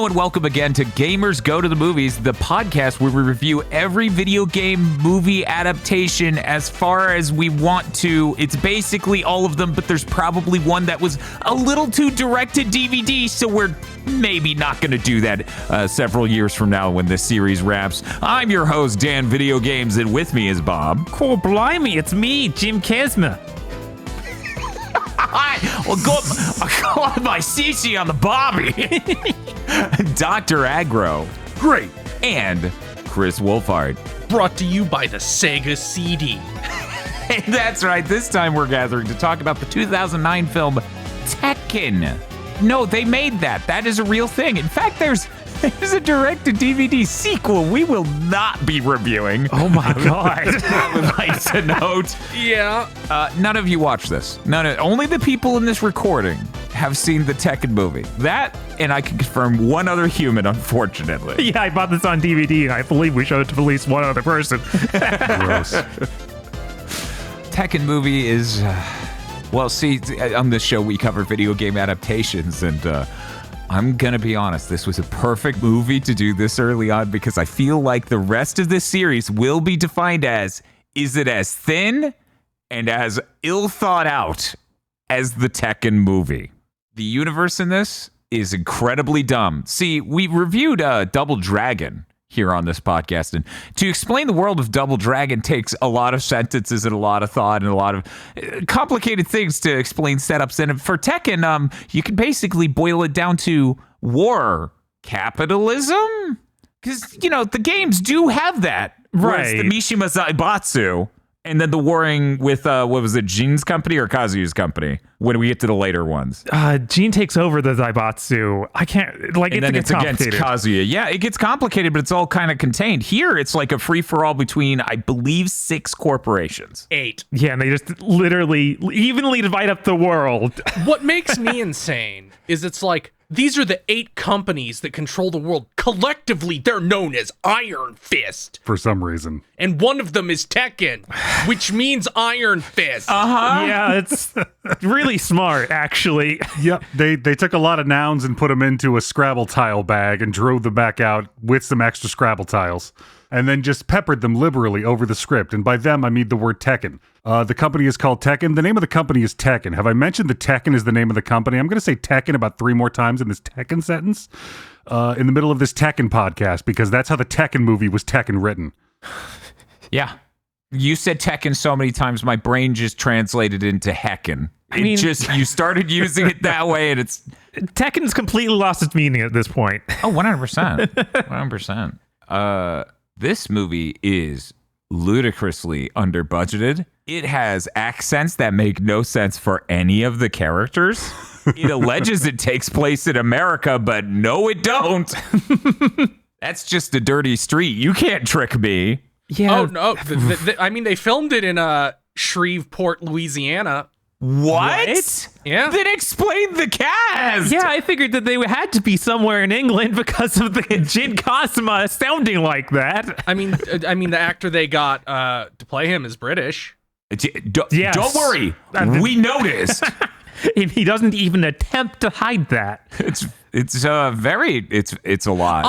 Hello and welcome again to Gamers Go to the Movies, the podcast where we review every video game movie adaptation as far as we want to. It's basically all of them, but there's probably one that was a little too direct to DVD, so we're maybe not going to do that several years from now when this series wraps. I'm your host, Dan Video Games, and with me is Bob. Cool, blimey, it's me, Jim Kesma. Well, go on my CC on the Bobby. Dr. Aggro. Great. And Chris Wolfhard. Brought to you by the Sega CD. And that's right, this time we're gathering to talk about the 2009 film Tekken. No, they made that. That is a real thing. In fact, there's a direct-to-DVD sequel we will not be reviewing. Oh my god. I would like to note. Yeah. None of you watch this. Only the people in this recording have seen the Tekken movie. That, and I can confirm one other human, unfortunately. Yeah, I bought this on DVD, and I believe we showed it to at least one other person. Gross. Tekken movie is, well, see, on this show we cover video game adaptations, and I'm gonna be honest, this was a perfect movie to do this early on because I feel like the rest of this series will be defined as, is it as thin and as ill thought out as the Tekken movie? The universe in this is incredibly dumb. See, we reviewed Double Dragon here on this podcast, and to explain the world of Double Dragon takes a lot of sentences and a lot of thought and a lot of complicated things to explain setups. And for Tekken, you can basically boil it down to war capitalism, because the games do have that, right? The Mishima Zaibatsu. And then the warring with, what was it, Jin's company or Kazuya's company when we get to the later ones? Jin takes over the Zaibatsu. I can't, like, and then it's against Kazuya. Yeah, it gets complicated, but it's all kind of contained. Here, it's like a free-for-all between, I believe, 6 corporations. 8. Yeah, and they just literally evenly divide up the world. What makes me insane is it's like, these are the 8 companies that control the world. Collectively, they're known as Iron Fist. For some reason. And one of them is Tekken, which means Iron Fist. Uh-huh. Yeah, it's really smart, actually. Yep. They took a lot of nouns and put them into a Scrabble tile bag and drove them back out with some extra Scrabble tiles. And then just peppered them liberally over the script. And by them, I mean the word Tekken. The company is called Tekken. The name of the company is Tekken. Have I mentioned that Tekken is the name of the company? I'm going to say Tekken about 3 more times in this Tekken sentence in the middle of this Tekken podcast, because that's how the Tekken movie was Tekken written. Yeah. You said Tekken so many times, my brain just translated into Hecken. You started using it that way, and it's... Tekken's completely lost its meaning at this point. Oh, 100%. 100%. This movie is ludicrously under-budgeted. It has accents that make no sense for any of the characters. It alleges it takes place in America, but no, it don't. That's just a dirty street. You can't trick me. Yeah. Oh, no. I mean, they filmed it in Shreveport, Louisiana. What? Yeah. Then explain the cast. Yeah, I figured that they had to be somewhere in England because of the Jin Cosma sounding like that. I mean, the actor they got to play him is British. Yes. Don't worry. We noticed. And he doesn't even attempt to hide that. It's a lot.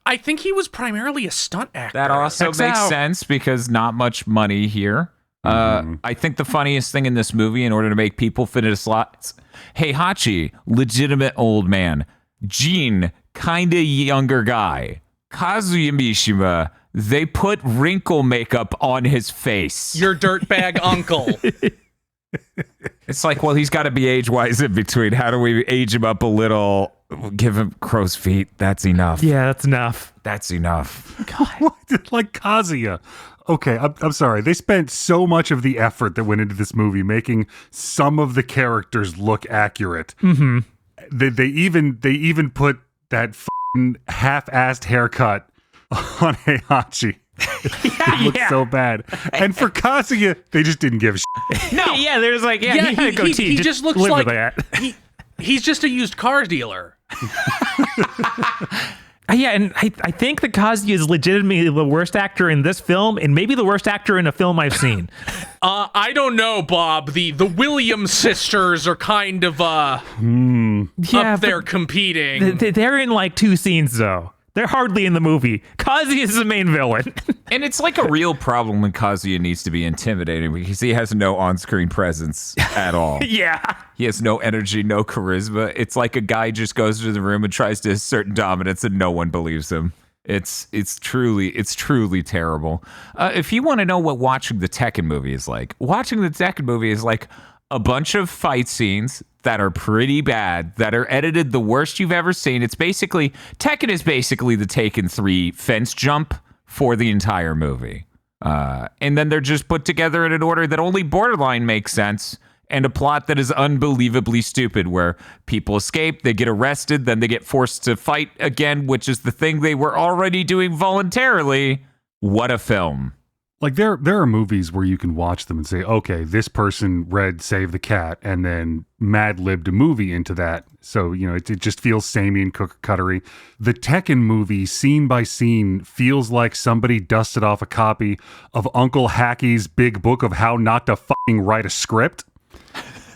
I think he was primarily a stunt actor. That also makes sense because not much money here. I think the funniest thing in this movie, in order to make people fit into slots, Heihachi, legitimate old man. Jin, kinda younger guy. Kazuya Mishima, they put wrinkle makeup on his face. Your dirtbag uncle. It's like, well, he's got to be age-wise in between. How do we age him up a little? Give him crow's feet. That's enough. Yeah, that's enough. That's enough. God. What? Like Kazuya. Okay, I'm sorry. They spent so much of the effort that went into this movie making some of the characters look accurate. Mm-hmm. They even put that f***ing half-assed haircut on Heihachi. It looks so bad. And for Kazuya, they just didn't give a shit. No. Yeah, there's like, he had a goatee. He just looks like he's just a used car dealer. Yeah, and I think that Kazuya is legitimately the worst actor in this film, and maybe the worst actor in a film I've seen. I don't know, Bob. The Williams sisters are kind of up there competing. They're in like 2 scenes though. They're hardly in the movie. Kazuya is the main villain. And it's like a real problem when Kazuya needs to be intimidating because he has no on-screen presence at all. Yeah. He has no energy, no charisma. It's like a guy just goes to the room and tries to assert dominance and no one believes him. It's truly terrible. If you want to know what watching the Tekken movie is like, watching the Tekken movie is like a bunch of fight scenes that are pretty bad, that are edited the worst you've ever seen. Tekken is basically the Taken 3 fence jump for the entire movie. And then they're just put together in an order that only borderline makes sense, and a plot that is unbelievably stupid, where people escape, they get arrested, then they get forced to fight again, which is the thing they were already doing voluntarily. What a film. Like there are movies where you can watch them and say, okay, this person read Save the Cat and then mad-libbed a movie into that. So, it just feels samey and cookie-cuttery. The Tekken movie, scene by scene, feels like somebody dusted off a copy of Uncle Hacky's Big Book of How Not to Fucking Write a Script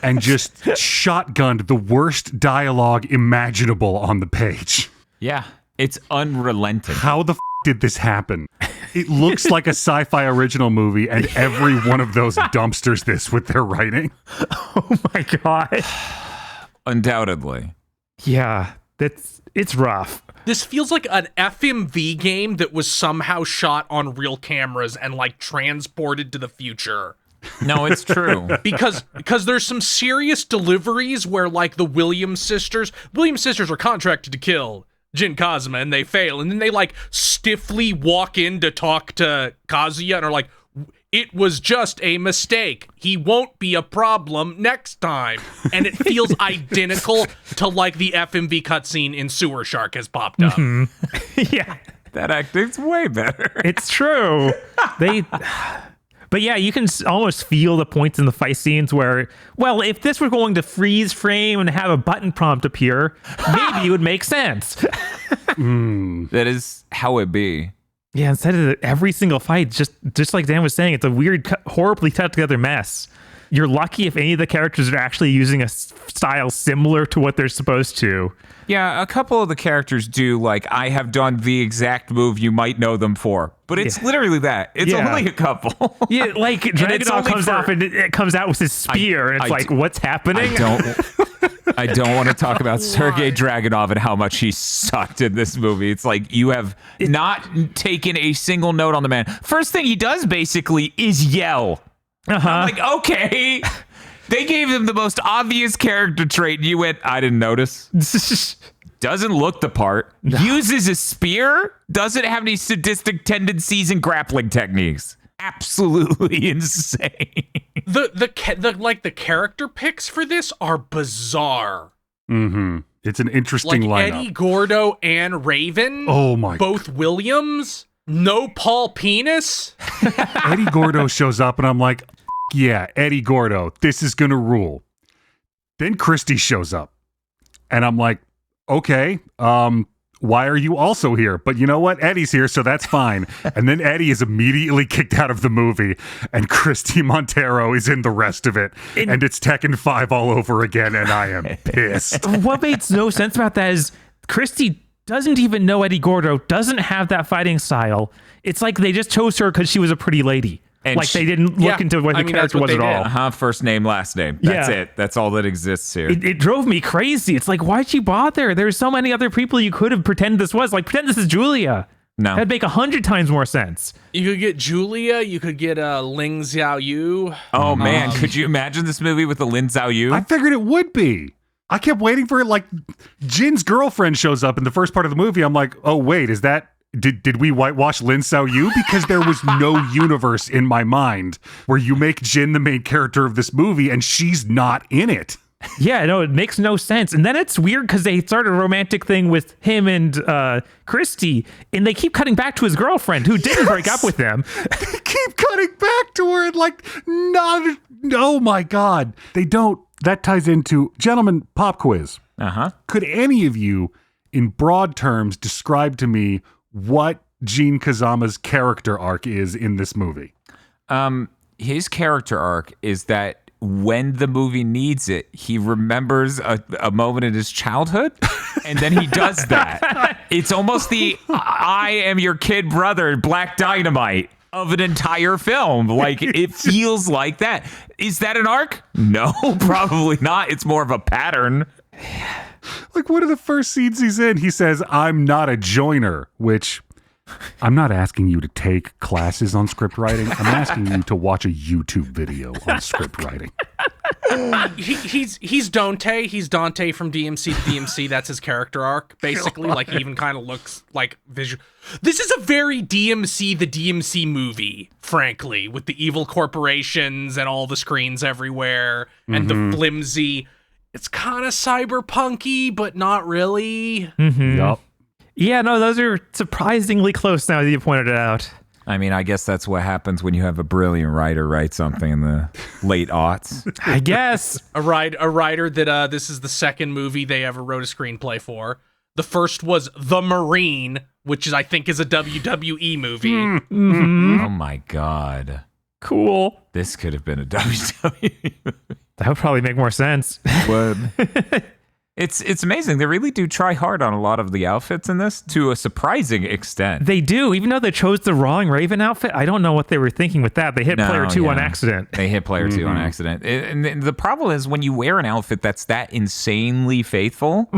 and just shotgunned the worst dialogue imaginable on the page. Yeah, it's unrelenting. How the did this happen? It looks like a sci-fi original movie, and every one of those dumpsters this with their writing. Oh my God. Undoubtedly. Yeah, it's rough. This feels like an FMV game that was somehow shot on real cameras and like transported to the future. No, it's true. Because there's some serious deliveries where like the Williams sisters are contracted to kill Jin Kazuma and they fail, and then they like stiffly walk in to talk to Kazuya and are like, it was just a mistake. He won't be a problem next time. And it feels identical to like the FMV cutscene in Sewer Shark has popped up. Yeah. That acting's way better. It's true. But yeah, you can almost feel the points in the fight scenes where, well, if this were going to freeze frame and have a button prompt appear, maybe it would make sense. That is how it be. Yeah, instead of every single fight, just like Dan was saying, it's a weird, horribly cut together mess. You're lucky if any of the characters are actually using a style similar to what they're supposed to. Yeah, a couple of the characters do, like, I have done the exact move you might know them for. But it's literally that. It's only a couple. Yeah, like Dragonov comes off and it comes out with his spear, and it's what's happening? I don't want to talk about Sergei Dragonov and how much he sucked in this movie. It's like you have not taken a single note on the man. First thing he does basically is yell. I'm like, okay. They gave him the most obvious character trait, and you went, I didn't notice. Doesn't look the part. No. Uses a spear. Doesn't have any sadistic tendencies and grappling techniques. Absolutely insane. The character picks for this are bizarre. Mm-hmm. It's an interesting lineup. Eddie Gordo and Raven. Oh my! Both Williams. No Paul Penis. Eddie Gordo shows up, and I'm like, yeah, Eddie Gordo, this is gonna rule. Then Christy shows up, and I'm like, okay, why are you also here? But you know what? Eddie's here, so that's fine. And then Eddie is immediately kicked out of the movie, and Christy Montero is in the rest of it. And it's Tekken 5 all over again, and I am pissed. What makes no sense about that is Christy doesn't even know Eddie Gordo, doesn't have that fighting style. It's like they just chose her because she was a pretty lady. And like they didn't look into what the character was at all. First name, last name. That's it. That's all that exists here. It drove me crazy. It's like, why'd you bother? There's so many other people you could have pretended this was. Like, pretend this is Julia. No. That'd make 100 times more sense. You could get Julia. You could get Ling Xiao Yu. Oh, man. Could you imagine this movie with the Lin Xiao Yu? I figured it would be. I kept waiting for it. Like, Jin's girlfriend shows up in the first part of the movie. I'm like, oh, wait, is that... Did we whitewash Lin Xiao Yu? Because there was no universe in my mind where you make Jin the main character of this movie and she's not in it. Yeah, no, it makes no sense. And then it's weird because they started a romantic thing with him and Christy, and they keep cutting back to his girlfriend who didn't break up with him. They keep cutting back to her and like, not, oh my God. They don't. That ties into, gentlemen, pop quiz. Uh-huh. Could any of you in broad terms, describe to me what Gene Kazama's character arc is in this movie. His character arc is that when the movie needs it, he remembers a moment in his childhood, and then he does that. It's almost the I am your kid brother, Black Dynamite of an entire film. Like, it feels like that. Is that an arc? No, probably not. It's more of a pattern. Like, one of the first scenes he's in, he says, "I'm not a joiner," which... I'm not asking you to take classes on script writing. I'm asking you to watch a YouTube video on script writing. He's Dante. He's Dante from DMC to DMC. That's his character arc, basically. Like, he even kind of looks like visual. This is a very DMC, the DMC movie, frankly, with the evil corporations and all the screens everywhere and the flimsy. It's kind of cyberpunky, but not really. Yup. Yeah, no, those are surprisingly close now that you pointed it out. I mean, I guess that's what happens when you have a brilliant writer write something in the late aughts. I guess. A writer that this is the second movie they ever wrote a screenplay for. The first was The Marine, which I think is a WWE movie. Oh my God. Cool. This could have been a WWE movie. That would probably make more sense. Would. It's amazing. They really do try hard on a lot of the outfits in this to a surprising extent. They do, even though they chose the wrong Raven outfit. I don't know what they were thinking with that. They hit player 2 on accident. They hit player 2 on accident. And the problem is when you wear an outfit that's that insanely faithful,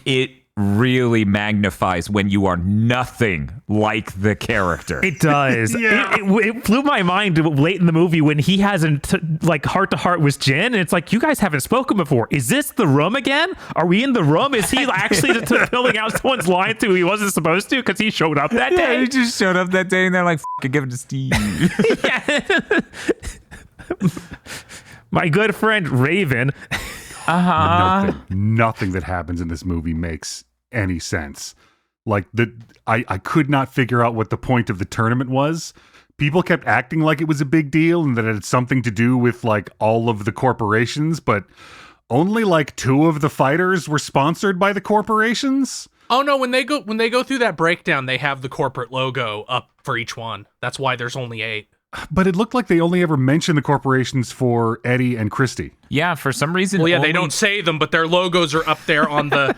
it really magnifies when you are nothing like the character. It does. It blew my mind late in the movie when he hasn't like heart to heart with Jin, and it's like, you guys haven't spoken before. Is this the room again? Are we in the room? Is he actually filling out someone's line to who he wasn't supposed to because he showed up that day? He just showed up that day and they're like, "F*** give it to Steve." My good friend Raven. Nothing that happens in this movie makes any sense. Like, I could not figure out what the point of the tournament was. People kept acting like it was a big deal and that it had something to do with like all of the corporations, but only like 2 of the fighters were sponsored by the corporations. Oh no, when they go through that breakdown, they have the corporate logo up for each one. That's why there's only 8. But it looked like they only ever mentioned the corporations for Eddie and Christy. Yeah, for some reason. Well, yeah, they don't say them, but their logos are up there on the...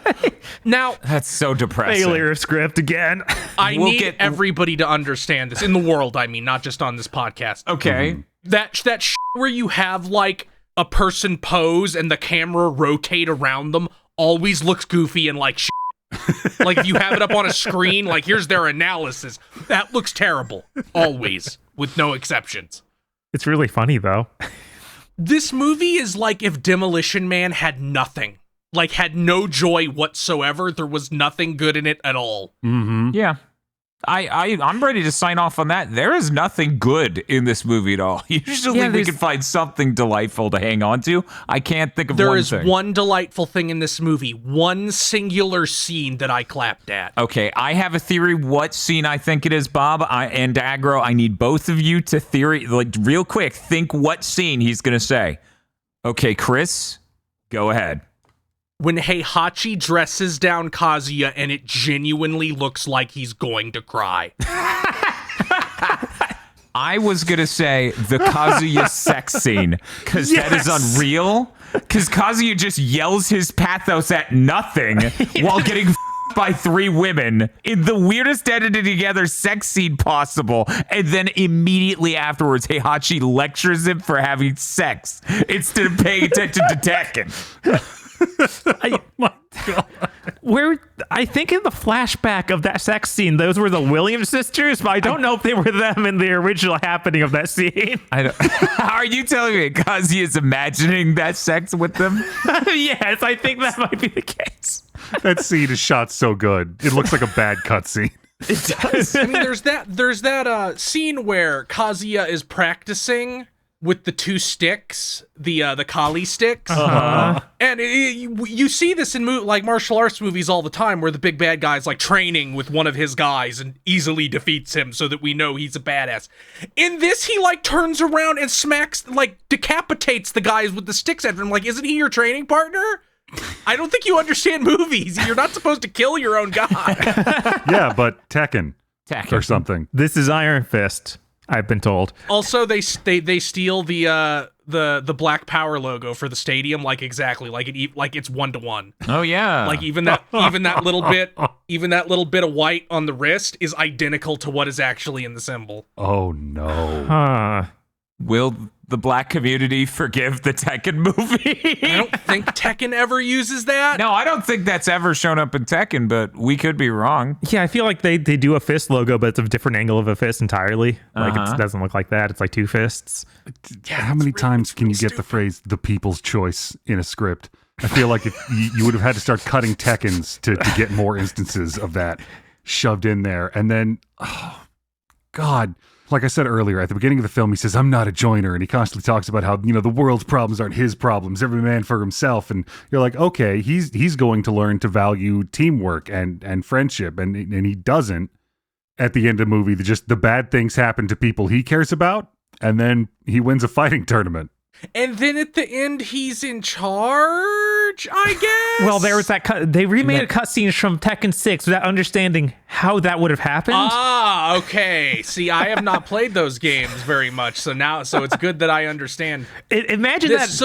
Now... That's so depressing. Failure script again. I need everybody to understand this. In the world, I mean, not just on this podcast. Okay. That where you have, like, a person pose and the camera rotate around them always looks goofy and like shit. Like, if you have it up on a screen, like, here's their analysis. That looks terrible. Always. With no exceptions. It's really funny, though. This movie is like if Demolition Man had nothing. Like, had no joy whatsoever. There was nothing good in it at all. Yeah. I'm ready to sign off on that. There is nothing good in this movie at all. Usually we can find something delightful to hang on to. I can't think of one thing. There is one delightful thing in this movie. One singular scene that I clapped at. Okay, I have a theory what scene I think it is, Bob and Agro. I need both of you to real quick, think what scene he's going to say. Okay, Chris, go ahead. When Heihachi dresses down Kazuya and it genuinely looks like he's going to cry. I was going to say the Kazuya sex scene, because that is unreal. Because Kazuya just yells his pathos at nothing while getting by 3 women in the weirdest edited together sex scene possible. And then immediately afterwards, Heihachi lectures him for having sex instead of paying attention to Tekken. Oh my God. I think in the flashback of that sex scene, those were the Williams sisters, but I don't know if they were them in the original happening of that scene. Are you telling me Kazuya is imagining that sex with them? Yes, I think that might be the case. That scene is shot so good. It looks like a bad cutscene. It does. I mean, there's that scene where Kazuya is practicing with the 2 sticks, the Kali sticks. And you see this in like martial arts movies all the time where the big bad guy's like training with one of his guys and easily defeats him so that we know he's a badass. In this, he like turns around and smacks, like decapitates the guys with the sticks at him. Like, isn't he your training partner? I don't think you understand movies. You're not supposed to kill your own god. Yeah, but Tekken Tekken. or something. This is Iron Fist, I've been told. Also, they steal the Black Power logo for the stadium, like exactly like it's 1-to-1. Oh yeah. Like even that little bit of white on the wrist is identical to what is actually in the symbol. Oh no. Huh. Will the black community forgive the Tekken movie? I don't think Tekken ever uses that. No, I don't think that's ever shown up in Tekken, but we could be wrong. Yeah, I feel like they do a fist logo, but it's a different angle of a fist entirely. Like it doesn't look like that. It's like two fists. How many times can you get the phrase "the people's choice" in a script? I feel like if you would have had to start cutting Tekkens to get more instances of that shoved in there. And then, oh, God, like I said earlier, at the beginning of the film, he says, "I'm not a joiner." And he constantly talks about how, the world's problems aren't his problems, every man for himself. And you're like, okay, he's going to learn to value teamwork and friendship. And he doesn't. At the end of the movie, the bad things happen to people he cares about. And then he wins a fighting tournament. And then at the end, he's in charge, I guess. Well, there was that cut. They remade a cutscene from Tekken 6 without understanding how that would have happened. Ah, okay. See, I have not played those games very much, so it's good that I understand. Imagine This-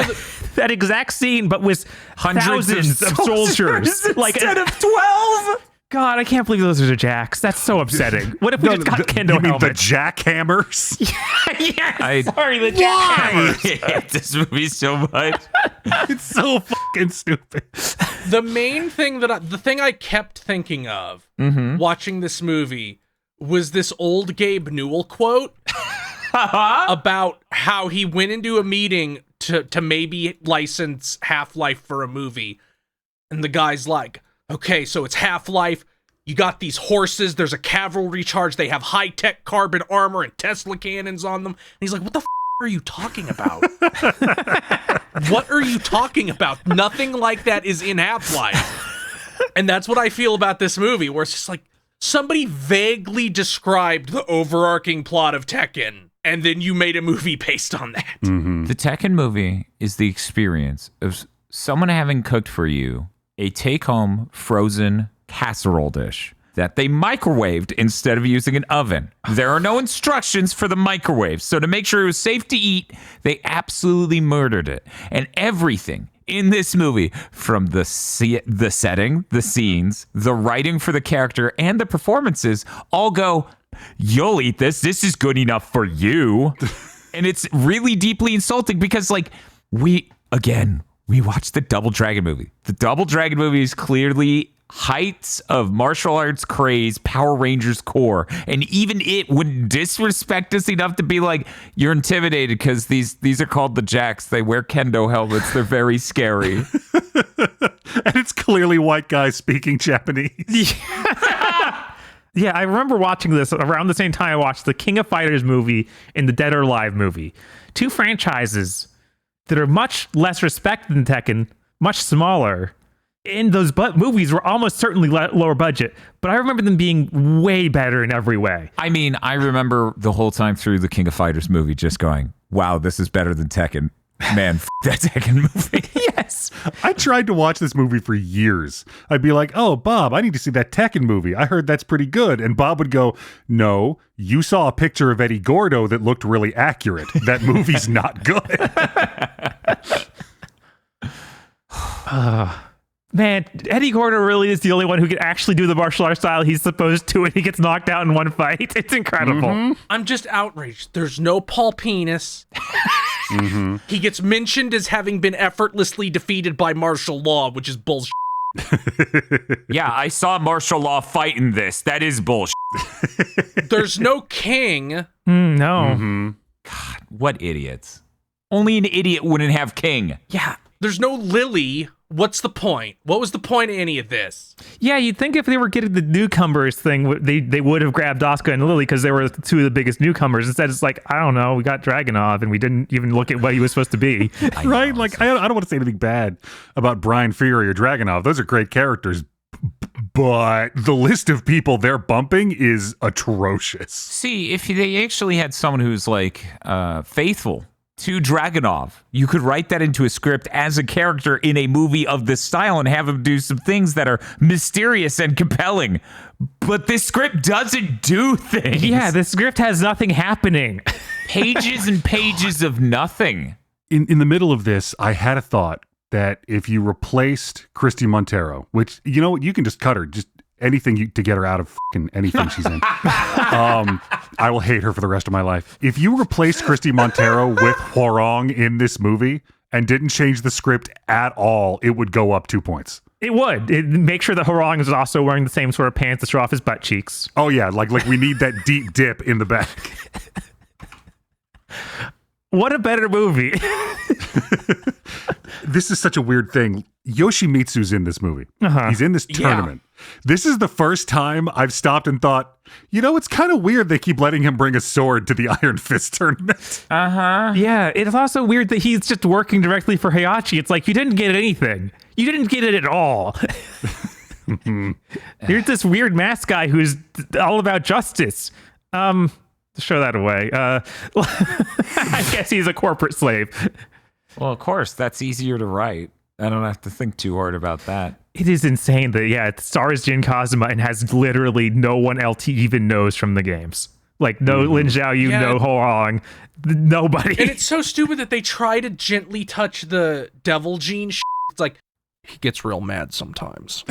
that exact scene, but with Hundreds thousands of soldiers. instead of 12. God, I can't believe those are jacks. That's so upsetting. What if we just got kendo you mean the helmets? jackhammers? Yes, sorry, the jackhammers. I hate this movie so much. It's so fucking stupid. The main thing the thing I kept thinking of watching this movie was this old Gabe Newell quote about how he went into a meeting to maybe license Half-Life for a movie. And the guy's like, okay, so it's Half-Life. You got these horses. There's a cavalry charge. They have high-tech carbon armor and Tesla cannons on them. And he's like, what the are you talking about? What are you talking about? Nothing like that is in Half-Life. And that's what I feel about this movie, where it's just like, somebody vaguely described the overarching plot of Tekken, and then you made a movie based on that. Mm-hmm. The Tekken movie is the experience of someone having cooked for you a take-home frozen casserole dish that they microwaved instead of using an oven. There are no instructions for the microwave, so to make sure it was safe to eat, they absolutely murdered it. And everything in this movie, from the setting, the scenes, the writing for the character, and the performances, all go, you'll eat this. This is good enough for you. And it's really deeply insulting because, we watched the Double Dragon movie. The Double Dragon movie is clearly heights of martial arts craze, Power Rangers core, and even it wouldn't disrespect us enough to be like, you're intimidated because these are called the Jacks. They wear kendo helmets. They're very scary. And it's clearly white guys speaking Japanese. Yeah, I remember watching this around the same time I watched the King of Fighters movie and the Dead or Alive movie. Two franchises that are much less respected than Tekken, much smaller. And those movies were almost certainly lower budget, but I remember them being way better in every way. I mean, I remember the whole time through the King of Fighters movie just going, wow, this is better than Tekken. Man, that Tekken movie. Yes. I tried to watch this movie for years. I'd be like, oh, Bob, I need to see that Tekken movie. I heard that's pretty good. And Bob would go, no, you saw a picture of Eddie Gordo that looked really accurate. That movie's not good. Man, Eddie Gordo really is the only one who can actually do the martial arts style he's supposed to, and he gets knocked out in one fight. It's incredible. I'm just outraged. There's no Paul Penis. He gets mentioned as having been effortlessly defeated by martial law, which is bullshit. Yeah, I saw martial law fight in this. That is bullshit. There's no king. No. God, what idiots. Only an idiot wouldn't have king. Yeah. There's no Lily. What's the point? What was the point of any of this? Yeah, you'd think if they were getting the newcomers thing, they would have grabbed Asuka and Lily because they were two of the biggest newcomers. Instead, it's like, I don't know, we got Dragunov and we didn't even look at what he was supposed to be. Right? Like, I don't want to say anything bad about Brian Fury or Dragunov. Those are great characters. But the list of people they're bumping is atrocious. See, if they actually had someone who's faithful to Dragunov. You could write that into a script as a character in a movie of this style and have him do some things that are mysterious and compelling. But this script doesn't do things. Yeah, this script has nothing happening. Pages and pages of nothing. In the middle of this, I had a thought that if you replaced Christy Montero, which, you know what, you can just cut her, just anything to get her out of fucking anything she's in. I will hate her for the rest of my life. If you replaced Christy Montero with Hworong in this movie and didn't change the script at all, it would go up 2 points. It would. Make sure that Hworong is also wearing the same sort of pants to show off his butt cheeks. Oh yeah, like we need that deep dip in the back. What a better movie. This is such a weird thing. Yoshimitsu's in this movie. He's in this tournament. This is the first time I've stopped and thought, you know, it's kind of weird they keep letting him bring a sword to the Iron Fist tournament. Yeah, it's also weird that he's just working directly for Heihachi. It's like, you didn't get anything. You didn't get it at all. Here's this weird mask guy who's all about justice. Show that away. I guess he's a corporate slave. Well, of course, that's easier to write. I don't have to think too hard about that. It is insane that, it stars Jin Kazuma and has literally no one else he even knows from the games. Like, no Lin Xiaoyu, no Hworong, nobody. And it's so stupid that they try to gently touch the devil gene shit. It's like, he gets real mad sometimes.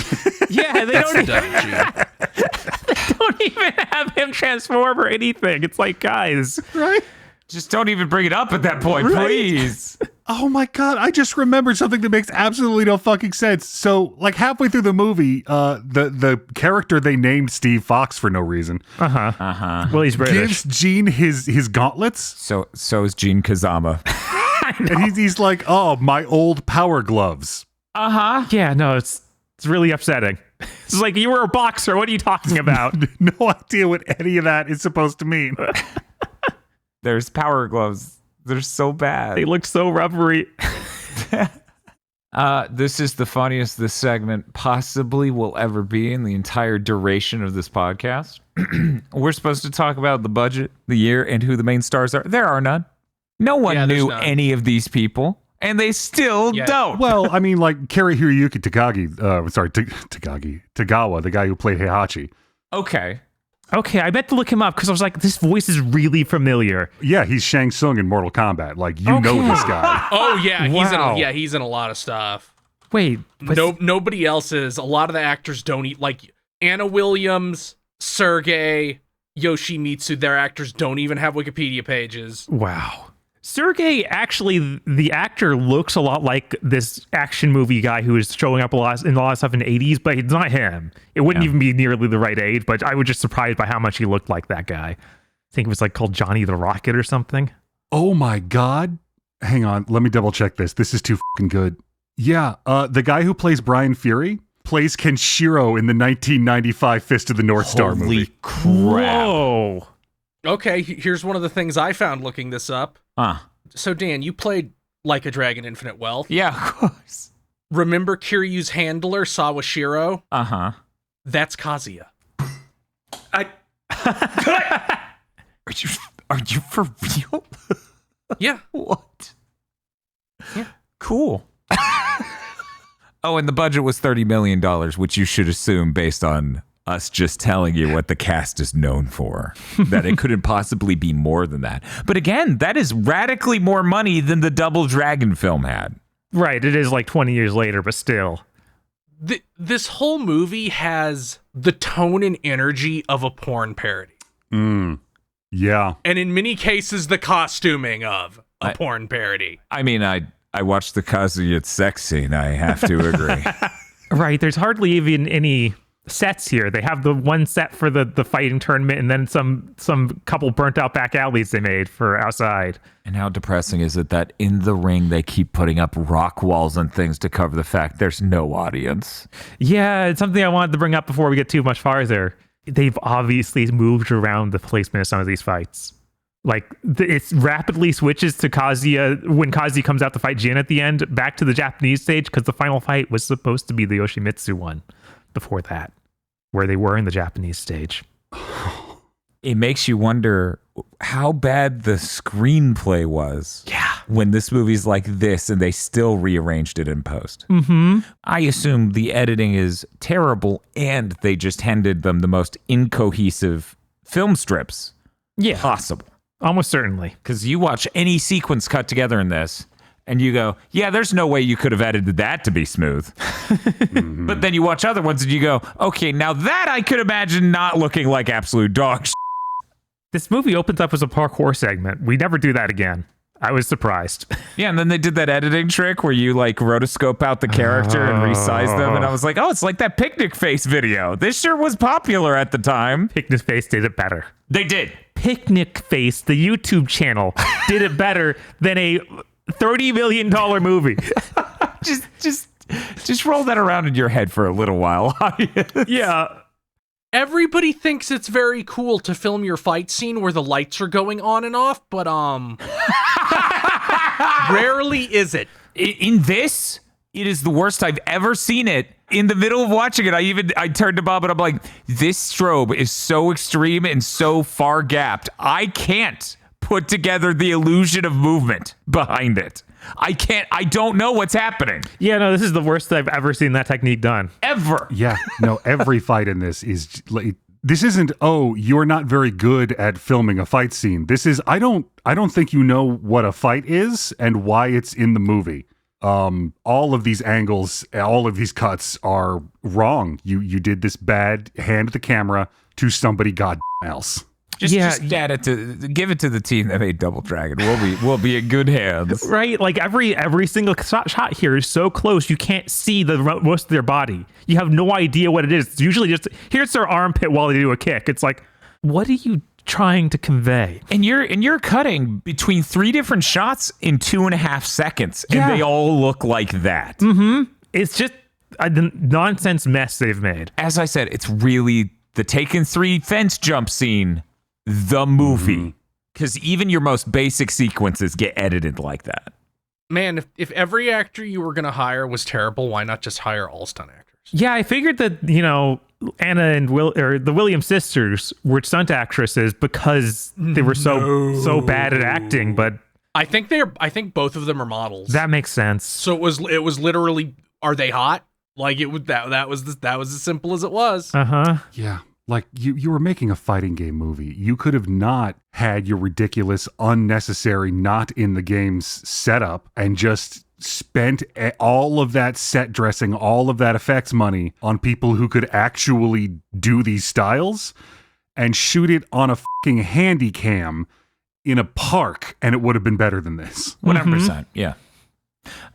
Yeah, they That's the devil gene. don't even have him transform or anything. It's like, guys. Right? Just don't even bring it up at that point, please. Oh my God, I just remembered something that makes absolutely no fucking sense. So, like halfway through the movie, the character they named Steve Fox for no reason Well, he's British. gives Gene his gauntlets. So is Gene Kazama. And he's like, oh, my old power gloves. Yeah, no, it's really upsetting. It's like, you were a boxer. What are you talking about? No idea what any of that is supposed to mean. There's power gloves. They're so bad. They look so rubbery. This is the funniest this segment possibly will ever be in the entire duration of this podcast. We're supposed to talk about the budget, the year, and who the main stars are. There are none. No one knew any of these people, and they still don't. Well, I mean, like Hiroyuki Tagawa, the guy who played Heihachi. Okay, I meant to look him up because I was like, this voice is really familiar. Yeah, he's Shang Tsung in Mortal Kombat. Like, you know this guy. Oh yeah, Wow. he's in a lot of stuff. Wait, Nobody else is. A lot of the actors don't eat, like Anna Williams, Sergei, Yoshimitsu. Their actors don't even have Wikipedia pages. wow. Sergei, actually, the actor looks a lot like this action movie guy who is showing up in a lot of stuff in the 80s, but it's not him. It wouldn't even be nearly the right age, but I was just surprised by how much he looked like that guy. I think it was like called Johnny the Rocket or something. Oh my God. Hang on, let me double check this. This is too fucking good. Yeah, the guy who plays Brian Fury plays Kenshiro in the 1995 Fist of the North Star movie. Holy crap. Whoa. Okay, here's one of the things I found looking this up. So Dan, you played Like a Dragon Infinite Wealth. Yeah, of course. Remember Kiryu's handler, Sawashiro? That's Kazuya. Are you for real? Yeah. What? Yeah. Cool. Oh, and the budget was $30 million, which you should assume based on us just telling you what the cast is known for, that it couldn't possibly be more than that. But again, that is radically more money than the Double Dragon film had. Right, it is like 20 years later, but still. This whole movie has the tone and energy of a porn parody. Yeah. And in many cases, the costuming of a porn parody. I mean, I watched the Kazuya sex scene. I have to agree. Right, there's hardly even any sets here. They have the one set for the fighting tournament and then some couple burnt out back alleys they made for outside. And how depressing is it that in the ring they keep putting up rock walls and things to cover the fact there's no audience? Yeah, it's something I wanted to bring up before we get too much farther. They've obviously moved around the placement of some of these fights. Like, it rapidly switches to Kazuya, when Kazuya comes out to fight Jin at the end, back to the Japanese stage, because the final fight was supposed to be the Yoshimitsu one before that, where they were in the Japanese stage. It makes you wonder how bad the screenplay was. Yeah. when this movie's like this and they still rearranged it in post. Mm-hmm. I assume the editing is terrible and they just handed them the most incohesive film strips possible. Almost certainly. Because you watch any sequence cut together in this and you go, yeah, there's no way you could have edited that to be smooth. Mm-hmm. But then you watch other ones and you go, okay, now that I could imagine not looking like absolute dog shit. This movie opens up as a parkour segment. We never do that again. I was surprised. Yeah, and then they did that editing trick where you like rotoscope out the character and resize them, and I was like, oh, it's like that Picnic Face video. This sure was popular at the time. Picnic Face did it better. They did. Picnic Face, the YouTube channel, did it better than a $30 million movie. just roll that around in your head for a little while. Yeah. Everybody thinks it's very cool to film your fight scene where the lights are going on and off, but rarely is it. In this, it is the worst I've ever seen it. In the middle of watching it, I turned to Bob and I'm like, this strobe is so extreme and so far gapped. I can't put together the illusion of movement behind it. I don't know what's happening. Yeah, no, this is the worst I've ever seen that technique done. Ever. Yeah, no, every fight in this is like, this isn't, oh, you're not very good at filming a fight scene. This is, I don't think you know what a fight is and why it's in the movie. All of these angles, all of these cuts are wrong. You did this bad, hand the camera to somebody god else. Just add it to, give it to the team that made Double Dragon. We'll be in good hands. Right? Like every single shot here is so close you can't see the most of their body. You have no idea what it is. It's usually just here's their armpit while they do a kick. It's like, what are you trying to convey? And you're cutting between 3 different shots in 2.5 seconds, and they all look like that. Mm-hmm. It's just a nonsense mess they've made. As I said, it's really the Taken 3 fence jump scene. The movie, because even your most basic sequences get edited like that. Man, if every actor you were going to hire was terrible, why not just hire all stunt actors? Yeah, I figured that, Anna and the Williams sisters were stunt actresses because they were so bad at acting, but I think both of them are models. That makes sense. So it was literally, are they hot? Like it was that was as simple as it was. Uh-huh. Yeah. Like, you were making a fighting game movie. You could have not had your ridiculous, unnecessary, not in the game's setup and just spent all of that set dressing, all of that effects money on people who could actually do these styles and shoot it on a fucking handy cam in a park, and it would have been better than this. 100%, yeah.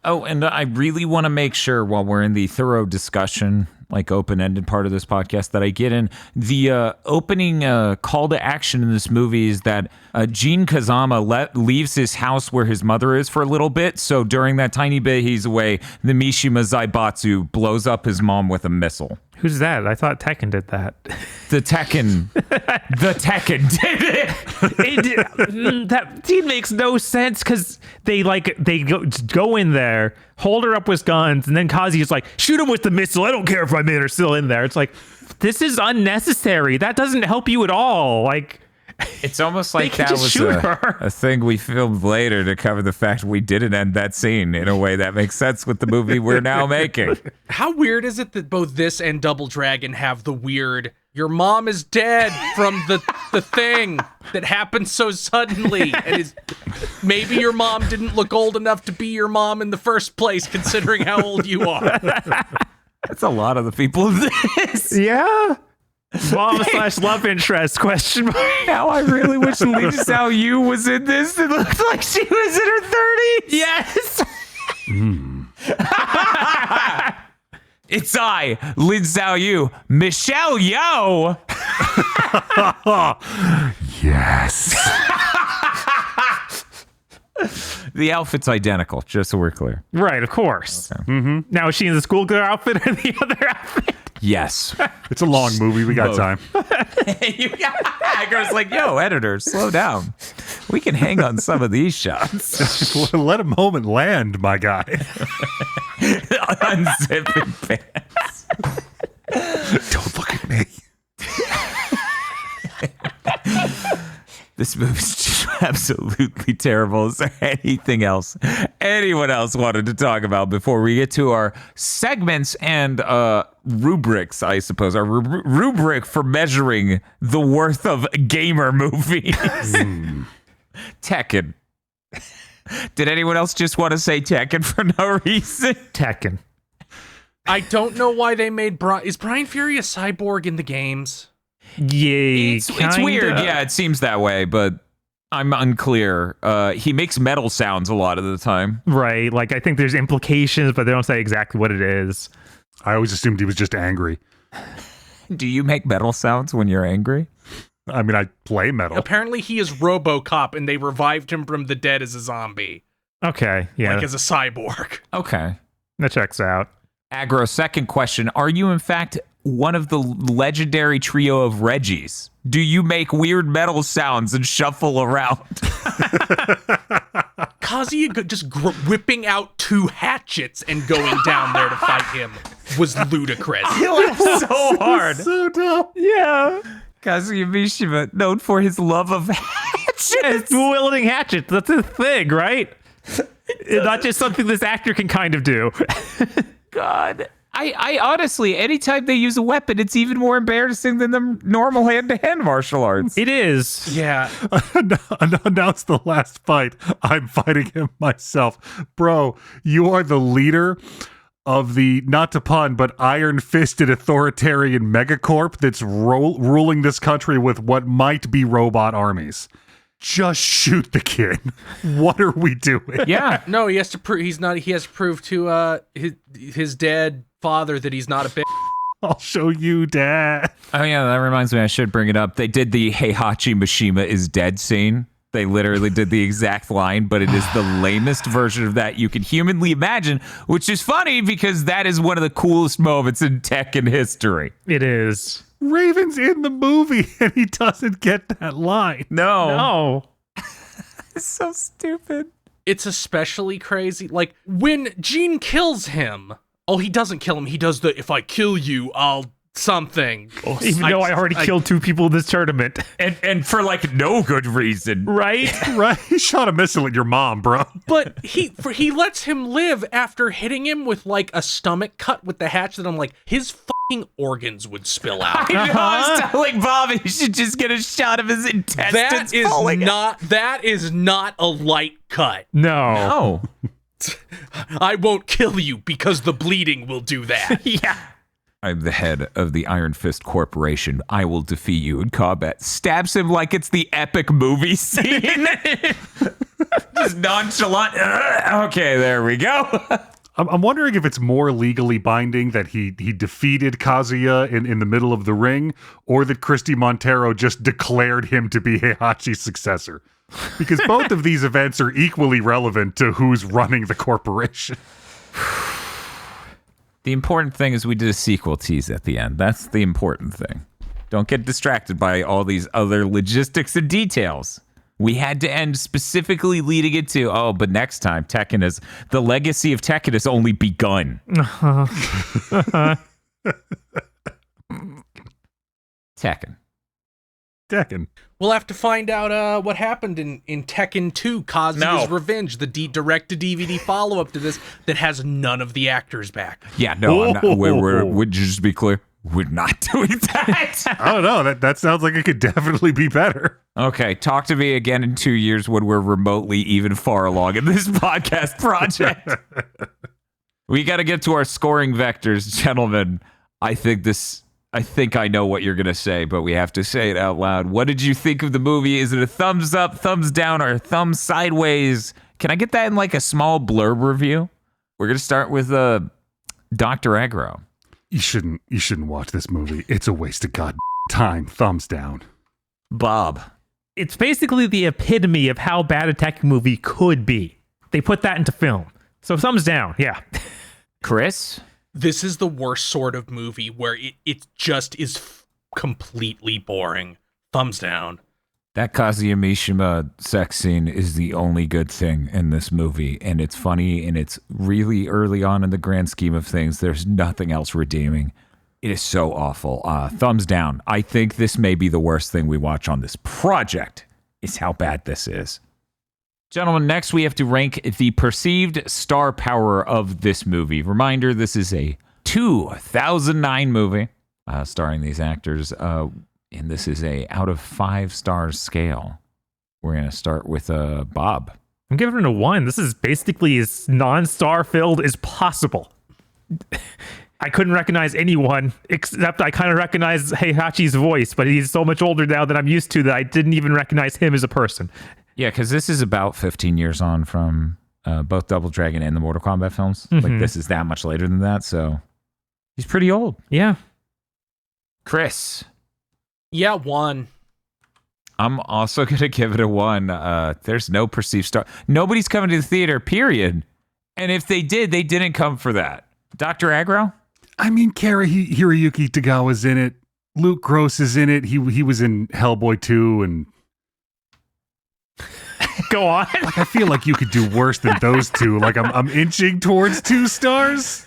Oh, and I really want to make sure while we're in the thorough discussion, like open-ended part of this podcast, that I get in the opening call to action in this movie is that Jin Kazama leaves his house where his mother is for a little bit. So during that tiny bit he's away, the Mishima Zaibatsu blows up his mom with a missile. Who's that? I thought Tekken did that. The Tekken did it. That scene makes no sense because they go in there, hold her up with guns, and then Kazi is like, shoot him with the missile. I don't care if my men are still in there. It's like, this is unnecessary. That doesn't help you at all. Like, it's almost like that was a thing we filmed later to cover the fact we didn't end that scene in a way that makes sense with the movie we're now making. How weird is it that both this and Double Dragon have the weird, your mom is dead from the thing that happened so suddenly, and maybe your mom didn't look old enough to be your mom in the first place, considering how old you are. That's a lot of the people in this. Yeah. Mom / love interest, question mark. Now I really wish Lin Xiao Yu was in this. It looked like she was in her 30s. Yes. It's I, Lin Xiao Yu, Michelle Yeoh. Yes. The outfit's identical, just so we're clear. Right, of course. Okay. Mm-hmm. Now is she in the schoolgirl outfit or the other outfit? Yes. It's a long movie. We got time. I was like, yo, editor, slow down. We can hang on some of these shots. Let a moment land, my guy. Unzipping pants. Don't look at me. This movie's just absolutely terrible. Is there anything else anyone else wanted to talk about before we get to our segments and rubrics, I suppose, our rubric for measuring the worth of gamer movies? Tekken. Did anyone else just want to say Tekken for no reason? Tekken. I don't know why they made Is Brian Fury a cyborg in the games? Yeah, It's weird. Yeah, it seems that way, but I'm unclear. He makes metal sounds a lot of the time. Right. Like, I think there's implications, but they don't say exactly what it is. I always assumed he was just angry. Do you make metal sounds when you're angry? I mean, I play metal. Apparently he is RoboCop and they revived him from the dead as a zombie. Okay. Yeah. Like as a cyborg. Okay. That checks out. Aggro, second question. Are you, in fact, one of the legendary trio of Reggies? Do you make weird metal sounds and shuffle around? Kazuya just whipping out 2 hatchets and going down there to fight him was ludicrous. So hard. So dumb. Yeah. Kazuya Mishima, known for his love of hatchets. It's wielding hatchets. That's a thing, right? Not just something this actor can kind of do. God. I honestly, anytime they use a weapon, it's even more embarrassing than the normal hand-to-hand martial arts. It is. Yeah. Announce the last fight. I'm fighting him myself. Bro, you are the leader of the, not to pun, but iron-fisted authoritarian megacorp that's ruling this country with what might be robot armies. Just shoot the kid. What are we doing? Yeah. No, he has to prove he has to prove to his dead father that he's not a bitch. I'll show you, Dad. Oh, yeah, that reminds me, I should bring it up. They did the Heihachi Mishima is dead scene. They literally did the exact line, but it is the lamest version of that you can humanly imagine, which is funny because that is one of the coolest moments in Tekken history. It is. Raven's in the movie and he doesn't get that line. No. It's so stupid. It's especially crazy. Like, when Gene kills him, he doesn't kill him. He does the, if I kill you, I'll something. Even though I already killed 2 people in this tournament. And for like no good reason. Right? Right? He shot a missile at your mom, bro. But he lets him live after hitting him with like a stomach cut with the hatchet. And I'm like, his fucking organs would spill out. I know, I was telling Bob he should just get a shot of his intestines falling out. That is not a light cut. No. Oh. I won't kill you because the bleeding will do that. Yeah. I'm the head of the Iron Fist Corporation. I will defeat you in combat. Stabs him like it's the epic movie scene. Just nonchalant. Okay, there we go. I'm wondering if it's more legally binding that he defeated Kazuya in the middle of the ring, or that Christy Montero just declared him to be Heihachi's successor. Because both of these events are equally relevant to who's running the corporation. The important thing is we did a sequel tease at the end. That's the important thing. Don't get distracted by all these other logistics and details. We had to end specifically leading it to, but next time, the legacy of Tekken has only begun. Tekken. We'll have to find out what happened in Tekken 2, Kazuya's Revenge, the direct-to-DVD follow-up to this that has none of the actors back. Yeah, no, I'm not. Would you just be clear? We're not doing that. I don't know. That sounds like it could definitely be better. Okay, talk to me again in 2 years when we're remotely even far along in this podcast project. We got to get to our scoring vectors, gentlemen. I think I know what you're going to say, but we have to say it out loud. What did you think of the movie? Is it a thumbs up, thumbs down, or a thumb sideways? Can I get that in like a small blurb review? We're going to start with Dr. Aggro. You shouldn't watch this movie. It's a waste of god time. Thumbs down. Bob. It's basically the epitome of how bad a Tekken movie could be. They put that into film. So thumbs down, yeah. Chris? This is the worst sort of movie where it just is completely boring. Thumbs down. That Kazuya Mishima sex scene is the only good thing in this movie, and it's funny, and it's really early on in the grand scheme of things. There's nothing else redeeming. It is so awful. Thumbs down. I think this may be the worst thing we watch on this project. is how bad this is. Gentlemen, next we have to rank the perceived star power of this movie. Reminder, this is a 2009 movie starring these actors, and this is a out of 5 stars scale. We're going to start with Bob. I'm giving it a 1. This is basically as non-star filled as possible. I couldn't recognize anyone except I kind of recognize Heihachi's voice, but he's so much older now than I'm used to that I didn't even recognize him as a person. Yeah, because this is about 15 years on from both Double Dragon and the Mortal Kombat films. Mm-hmm. Like, this is that much later than that, so he's pretty old. Yeah. Chris. Yeah, 1. I'm also going to give it a 1. There's no perceived star. Nobody's coming to the theater, period. And if they did, they didn't come for that. Dr. Aggro? I mean, Hiroyuki Tagawa's in it. Luke Gross is in it. He was in Hellboy 2, and Go on. like, I feel like you could do worse than those two. Like, I'm inching towards 2 stars,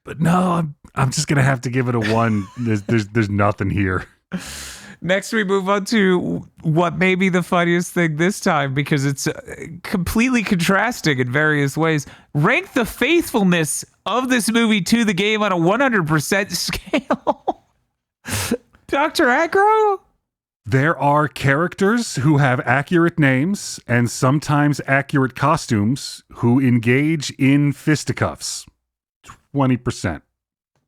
but no, I'm just gonna have to give it a 1. There's nothing here. Next, we move on to what may be the funniest thing this time, because it's completely contrasting in various ways. Rank the faithfulness of this movie to the game on a 100% scale. Dr. Aggro? There are characters who have accurate names and sometimes accurate costumes who engage in fisticuffs. 20%.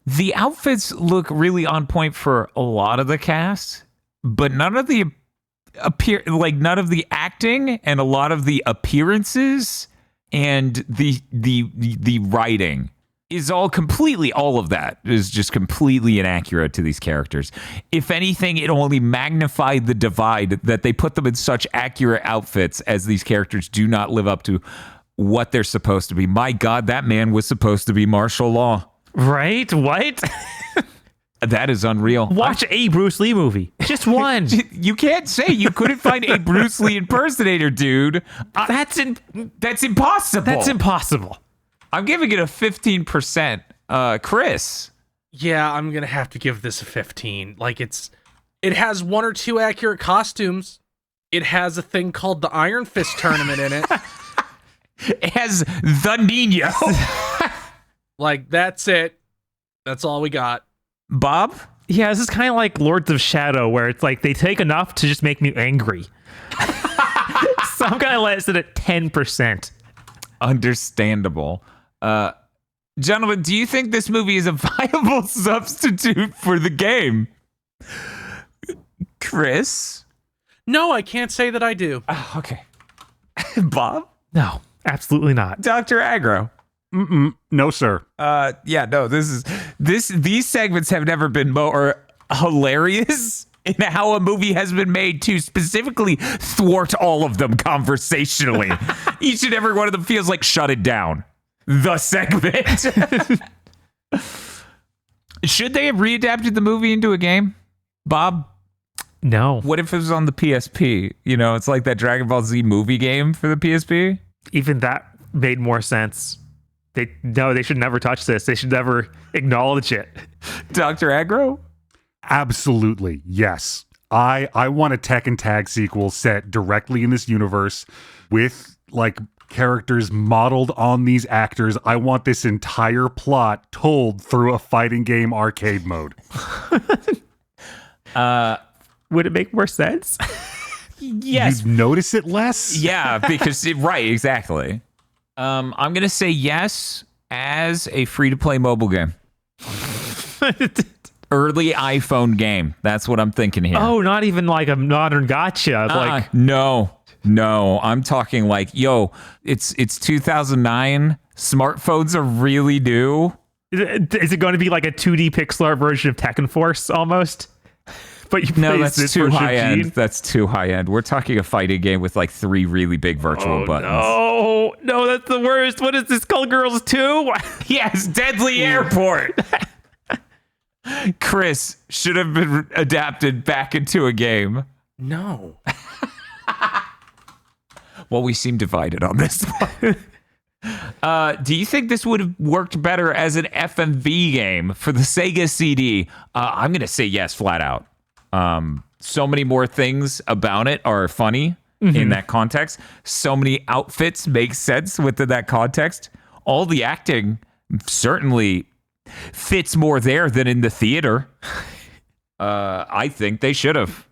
The outfits look really on point for a lot of the cast, but none of the none of the acting and a lot of the appearances and the writing is all of that is just completely inaccurate to these characters. If anything, it only magnified the divide that they put them in such accurate outfits as these characters do not live up to what they're supposed to be. My God, that man was supposed to be martial law. Right? What? That is unreal. Watch a Bruce Lee movie. Just one. You can't say you couldn't find a Bruce Lee impersonator, dude. That's impossible. That's impossible. I'm giving it a 15%. Chris. Yeah, I'm going to have to give this a 15. Like, it has 1 or 2 accurate costumes. It has a thing called the Iron Fist tournament in it. It has the Nino. Like, that's it. That's all we got. Bob? Yeah, this is kind of like Lords of Shadow, where it's like they take enough to just make me angry. So I'm going to let it at 10%. Understandable. Gentlemen, do you think this movie is a viable substitute for the game? Chris? No, I can't say that I do. Oh, okay. Bob? No, absolutely not. Dr. Aggro? No, sir. Yeah, no, these segments have never been more hilarious in how a movie has been made to specifically thwart all of them conversationally. Each and every one of them feels like shut it down. The segment. Should they have readapted the movie into a game? Bob? No. What if it was on the PSP? You know, it's like that Dragon Ball Z movie game for the PSP. Even that made more sense. They should never touch this. They should never acknowledge it. Dr. Aggro? Absolutely, yes. I want a Tekken Tag sequel set directly in this universe with, like, characters modeled on these actors. I want this entire plot told through a fighting game arcade mode. Would it make more sense? Yes. You'd notice it less? Yeah, because right, exactly. I'm gonna say yes as a free-to-play mobile game. Early iPhone game. That's what I'm thinking here. Oh, not even like a modern gotcha. Like no. I'm talking like, yo, it's 2009. Smartphones are really new. Is it going to be like a 2D pixel art version of Tekken Force almost? But you No, play that's this too version of high end. Gene? That's too high end. We're talking a fighting game with like 3 really big virtual buttons. No, that's the worst. What is this? Skullgirls 2? Yes, Deadly Airport. Chris should have been adapted back into a game. No. Well, we seem divided on this one. Do you think this would have worked better as an FMV game for the Sega CD? I'm going to say yes, flat out. So many more things about it are funny. in that context. So many outfits make sense within that context. All the acting certainly fits more there than in the theater. I think they should have.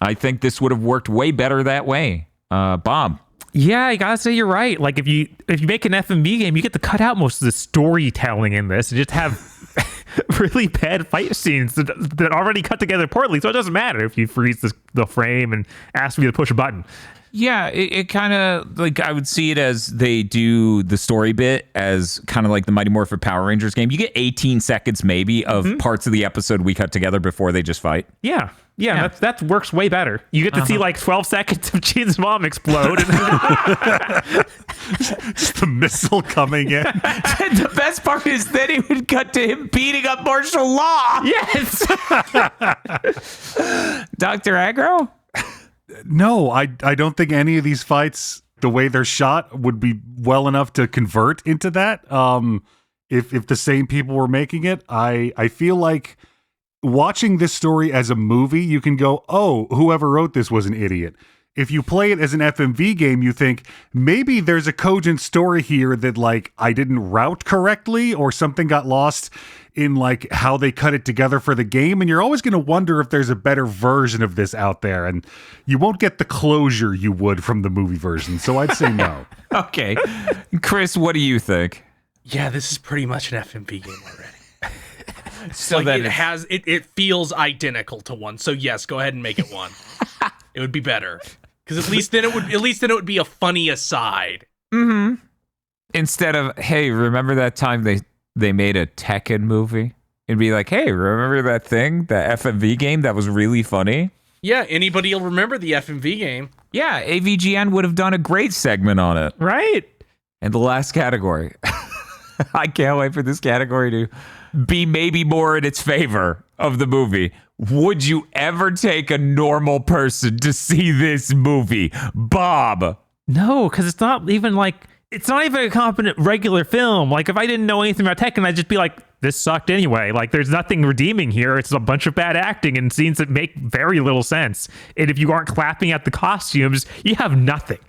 I think this would have worked way better that way. Bob. Yeah, I gotta say you're right. Like if you make an FMV game, you get to cut out most of the storytelling in this and just have really bad fight scenes that already cut together poorly. So it doesn't matter if you freeze the frame and ask me to push a button. Yeah, it kind of like I would see it as they do the story bit as kind of like the Mighty Morphin Power Rangers game. You get 18 seconds maybe of parts of the episode we cut together before they just fight. Yeah. That works way better. You get to see like 12 seconds of Jin's mom explode. Just the missile coming in. The best part is then it would cut to him beating up martial law. Yes. Dr. Aggro? No, I don't think any of these fights, the way they're shot, would be well enough to convert into that. If the same people were making it, I feel like watching this story as a movie, you can go, oh, whoever wrote this was an idiot. If you play it as an FMV game, you think maybe there's a cogent story here that like I didn't route correctly or something got lost in like how they cut it together for the game. And you're always going to wonder if there's a better version of this out there. And you won't get the closure you would from the movie version. So I'd say no. Okay. Chris, what do you think? Yeah, this is pretty much an FMV game already. So like that it feels identical to one. So yes, go ahead and make it one. It would be better. Because at least then it would be a funny aside. Mm-hmm. Instead of, hey, remember that time they made a Tekken movie? It'd be like, hey, remember that thing, that FMV game that was really funny? Yeah, anybody will remember the FMV game. Yeah, AVGN would have done a great segment on it. Right. And the last category. I can't wait for this category to be maybe more in its favor of the movie. Would you ever take a normal person to see this movie? Bob. No, because it's not even a competent regular film. Like if I didn't know anything about Tekken, I'd just be like, this sucked anyway. Like there's nothing redeeming here. It's a bunch of bad acting and scenes that make very little sense. And if you aren't clapping at the costumes, you have nothing.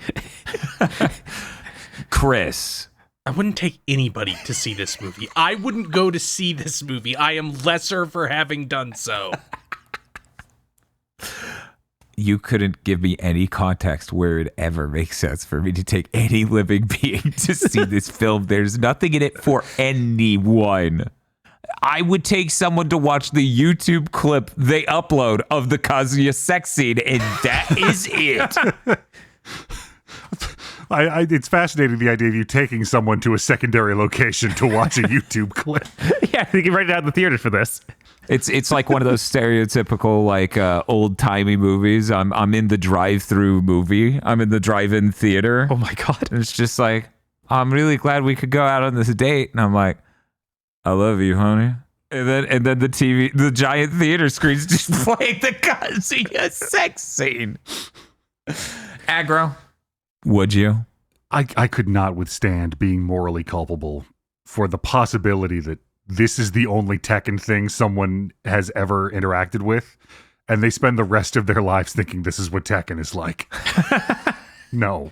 Chris. I wouldn't take anybody to see this movie. I wouldn't go to see this movie. I am lesser for having done so. You couldn't give me any context where it ever makes sense for me to take any living being to see this film. There's nothing in it for anyone. I would take someone to watch the YouTube clip they upload of the Kazuya sex scene, and that is it. It's fascinating, the idea of you taking someone to a secondary location to watch a YouTube clip. Yeah, they can write it out in the theater for this. It's like one of those stereotypical like old timey movies. I'm in the drive-through movie. I'm in the drive-in theater. Oh my god! And it's just like, I'm really glad we could go out on this date. And I'm like, I love you, honey. And then the giant theater screens just play the Kazuya sex scene. Aggro. Would you? I could not withstand being morally culpable for the possibility that this is the only Tekken thing someone has ever interacted with, and they spend the rest of their lives thinking this is what Tekken is like. No.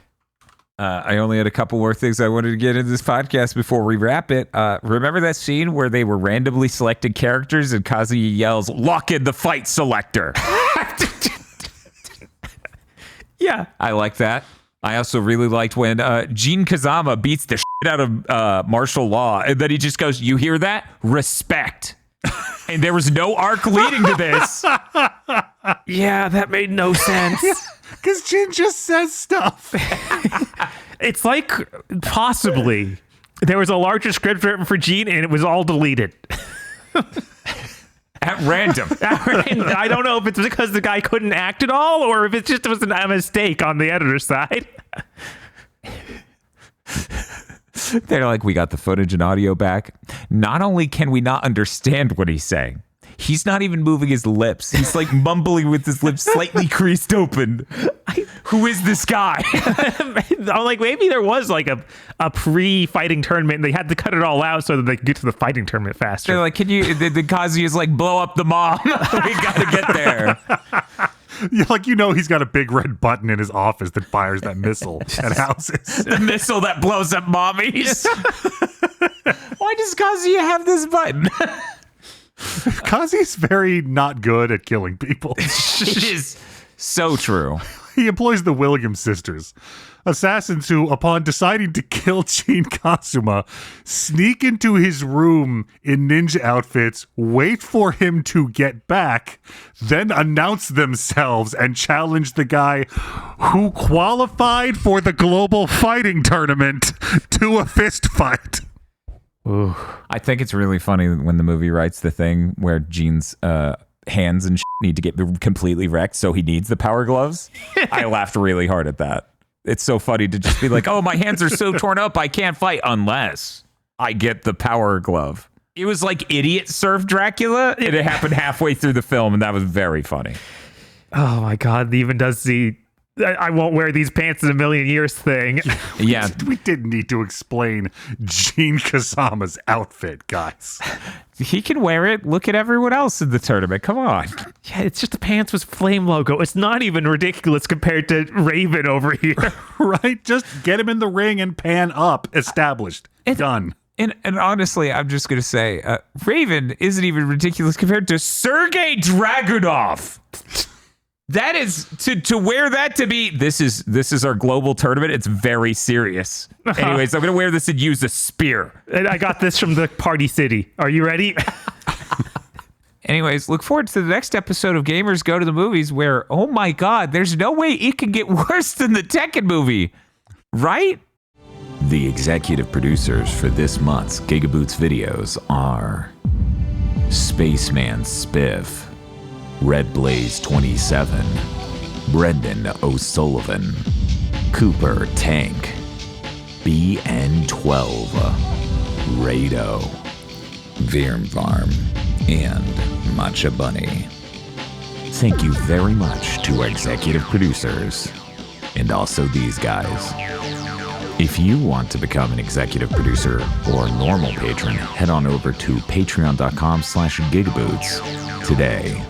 I only had a couple more things I wanted to get into this podcast before we wrap it. Remember that scene where they were randomly selecting characters and Kazuya yells, "Lock in the fight selector." Yeah. I like that. I also really liked when Jin Kazama beats the shit out of martial law, and then he just goes, "You hear that? Respect." And there was no arc leading to this. Yeah, that made no sense. Because Jin just says stuff. It's like possibly there was a larger script written for Gene and it was all deleted. At random. I don't know if it's because the guy couldn't act at all or if it just was a mistake on the editor's side. They're like, we got the footage and audio back. Not only can we not understand what he's saying, he's not even moving his lips. He's like mumbling with his lips slightly creased open. Who is this guy? I'm like, maybe there was like a pre-fighting tournament and they had to cut it all out so that they could get to the fighting tournament faster. They're like, can you, the Kazuya's like, blow up the mom. We gotta get there. Yeah, like, he's got a big red button in his office that fires that missile at houses. The missile that blows up mommies. Why does Kazuya have this button? Kazi's very not good at killing people. It is so true. He employs the Williams sisters, assassins who, upon deciding to kill Jin Kazuma, sneak into his room in ninja outfits, wait for him to get back, then announce themselves and challenge the guy who qualified for the global fighting tournament to a fist fight. Ooh. I think it's really funny when the movie writes the thing where Gene's hands and need to get completely wrecked, so he needs the power gloves. I laughed really hard at that. It's so funny to just be like, oh, my hands are so torn up, I can't fight unless I get the power glove. It was like Idiot Surf Dracula, and it happened halfway through the film, and that was very funny. Oh my God, he even does the I won't wear these pants in a million years thing. Yeah. We didn't need to explain Jin Kazama's outfit, guys. He can wear it. Look at everyone else in the tournament. Come on. Yeah, it's just the pants with flame logo. It's not even ridiculous compared to Raven over here. Right? Just get him in the ring and pan up. Established. Done. And honestly, I'm just going to say, Raven isn't even ridiculous compared to Sergei Dragunov. That is, to wear that to be, this is our global tournament. It's very serious. Anyways, I'm going to wear this and use a spear. And I got this from the Party City. Are you ready? Anyways, look forward to the next episode of Gamers Go to the Movies where, oh my God, there's no way it can get worse than the Tekken movie. Right? The executive producers for this month's Gigaboots videos are Spaceman Spiff, Red Blaze 27, Brendan O'Sullivan, Cooper Tank, BN12, Rado, Virmvarm, and Matcha Bunny. Thank you very much to our executive producers, and also these guys. If you want to become an executive producer or normal patron, head on over to patreon.com/gigaboots today.